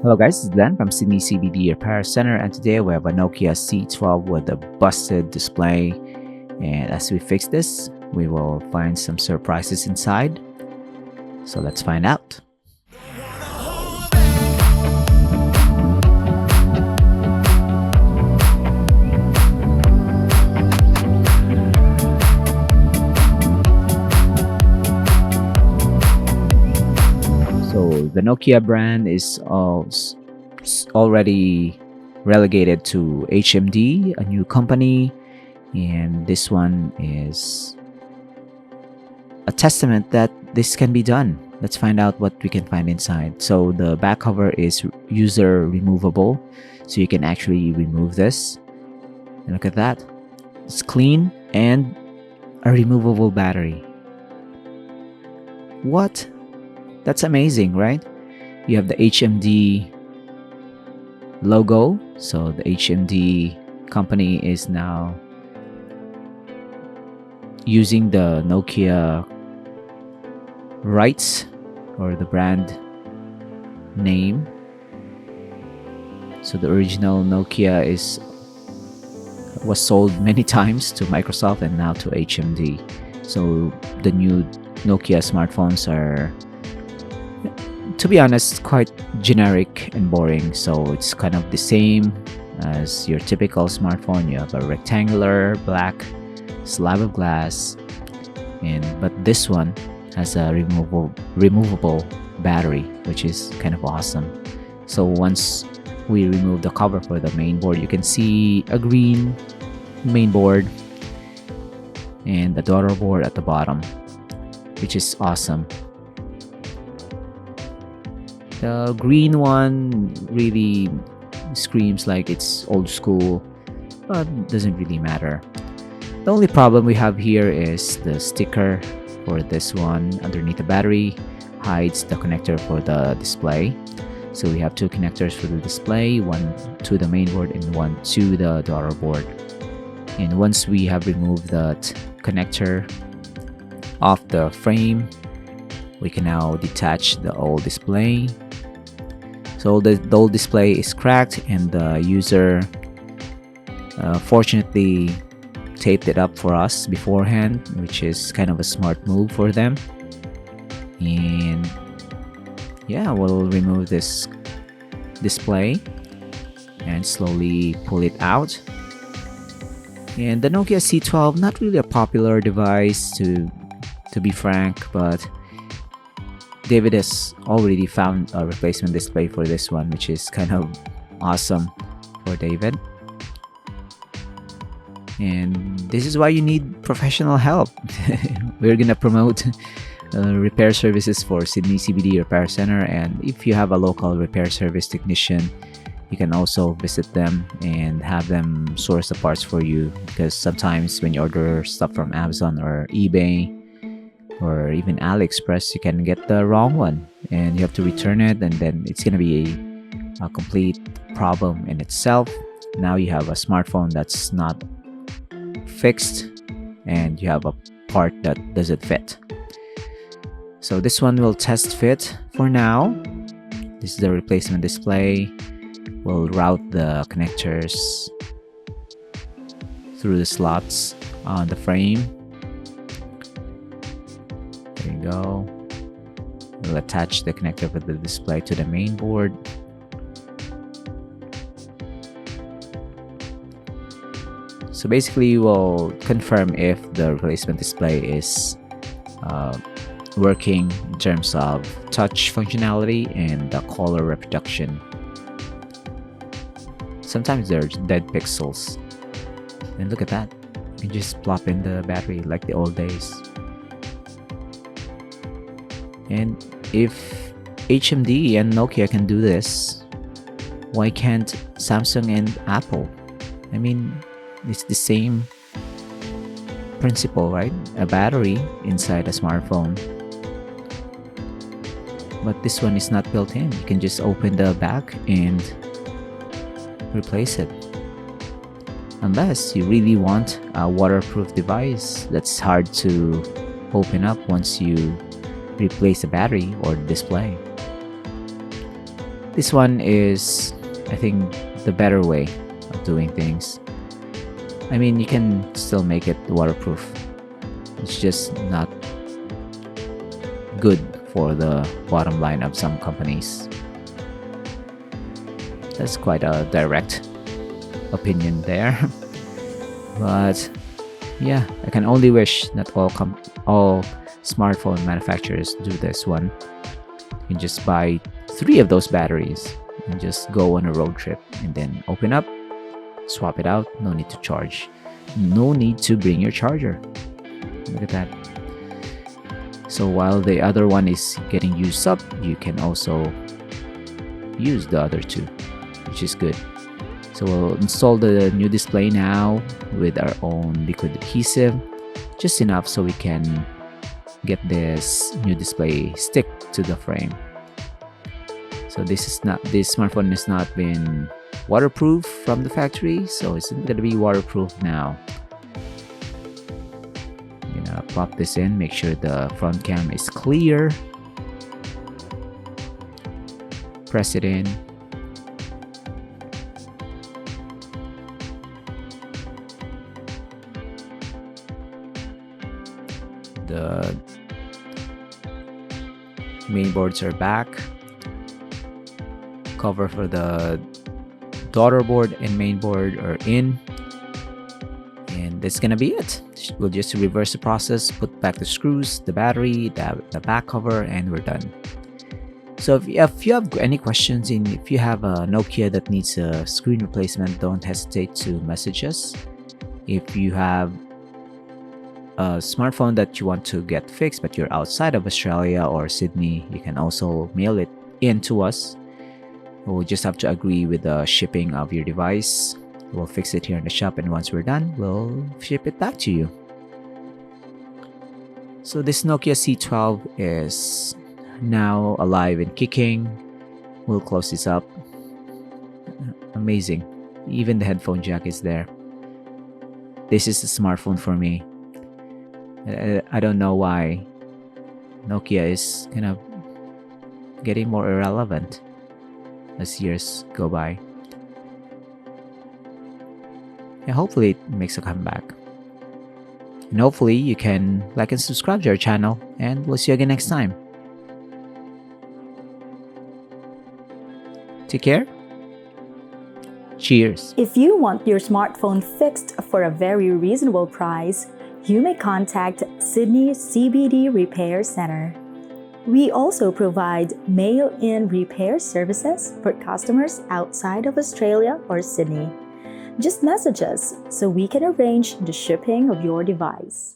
Hello guys, this is Dan from Sydney CBD Repair Center, and today we have a Nokia C12 with a busted display. And as we fix this, we will find some surprises inside. So let's find out. So the Nokia brand is already relegated to HMD, a new company, and this one is a testament that this can be done. Let's find out what we can find inside. So the back cover is user removable, so you can actually remove this. And look at that, it's clean and a removable battery. What? That's amazing, right? You have the HMD logo. So the HMD company is now using the Nokia rights or the brand name. So the original Nokia was sold many times to Microsoft and now to HMD. So the new Nokia smartphones are, to be honest, quite generic and boring. So it's kind of the same as your typical smartphone. You have a rectangular black slab of glass, but this one has a removable battery, which is kind of awesome. So once we remove the cover for the main board, you can see a green main board and the daughter board at the bottom, which is awesome. The green one really screams like it's old school, but doesn't really matter. The only problem we have here is the sticker for this one underneath the battery hides the connector for the display. So we have two connectors for the display, one to the main board and one to the daughter board. And once we have removed that connector off the frame, we can now detach the old display. So the old display is cracked, and the user fortunately taped it up for us beforehand, which is kind of a smart move for them. And yeah, we'll remove this display and slowly pull it out. And the Nokia C12, not really a popular device to be frank, but David has already found a replacement display for this one, which is kind of awesome for David. And this is why you need professional help. We're gonna promote repair services for Sydney CBD Repair Center, and if you have a local repair service technician, you can also visit them and have them source the parts for you, because sometimes when you order stuff from Amazon or eBay or even AliExpress, you can get the wrong one and you have to return it, and then it's gonna be a complete problem in itself. Now you have a smartphone that's not fixed and you have a part that doesn't fit. So this one will test fit for now. This is the replacement display. We'll route the connectors through the slots on the frame. There you go. We'll attach the connector for the display to the main board. So basically, we'll confirm if the replacement display is working in terms of touch functionality and the color reproduction. Sometimes there's dead pixels. And look at that. You just plop in the battery like the old days. And if HMD and Nokia can do this, why can't Samsung and Apple? I mean, it's the same principle, right? A battery inside a smartphone. But this one is not built in. You can just open the back and replace it. Unless you really want a waterproof device that's hard to open up once you replace the battery or display. This one is, I think, the better way of doing things. I mean, you can still make it waterproof. It's just not good for the bottom line of some companies. That's quite a direct opinion there. But yeah, I can only wish that all smartphone manufacturers do this one. You can just buy 3 of those batteries and just go on a road trip and then open up, swap it out. No need to charge. No need to bring your charger. Look at that. So while the other one is getting used up, you can also use the other 2, which is good. So we'll install the new display now with our own liquid adhesive, just enough so we can get this new display stick to the frame. So this smartphone has not been waterproof from the factory, so it's going to be waterproof now. I'm gonna pop this in, make sure the front cam is clear. Press it in. The main boards are back. Cover for the daughter board and main board are in. And that's gonna be it. We'll just reverse the process, put back the screws, the battery, the back cover, and we're done. So if you have any questions, and if you have a Nokia that needs a screen replacement, don't hesitate to message us. If you have a smartphone that you want to get fixed but you're outside of Australia or Sydney, you can also mail it in to us. We'll just have to agree with the shipping of your device. We'll fix it here in the shop, and once we're done, we'll ship it back to you. So this Nokia C12 is now alive and kicking. We'll close this up. Amazing. Even the headphone jack is there. This is a smartphone for me. I don't know why Nokia is kind of getting more irrelevant as years go by. And hopefully it makes a comeback. And hopefully you can like and subscribe to our channel, and we'll see you again next time. Take care. Cheers. If you want your smartphone fixed for a very reasonable price, you may contact Sydney CBD Repair Center. We also provide mail-in repair services for customers outside of Australia or Sydney. Just message us so we can arrange the shipping of your device.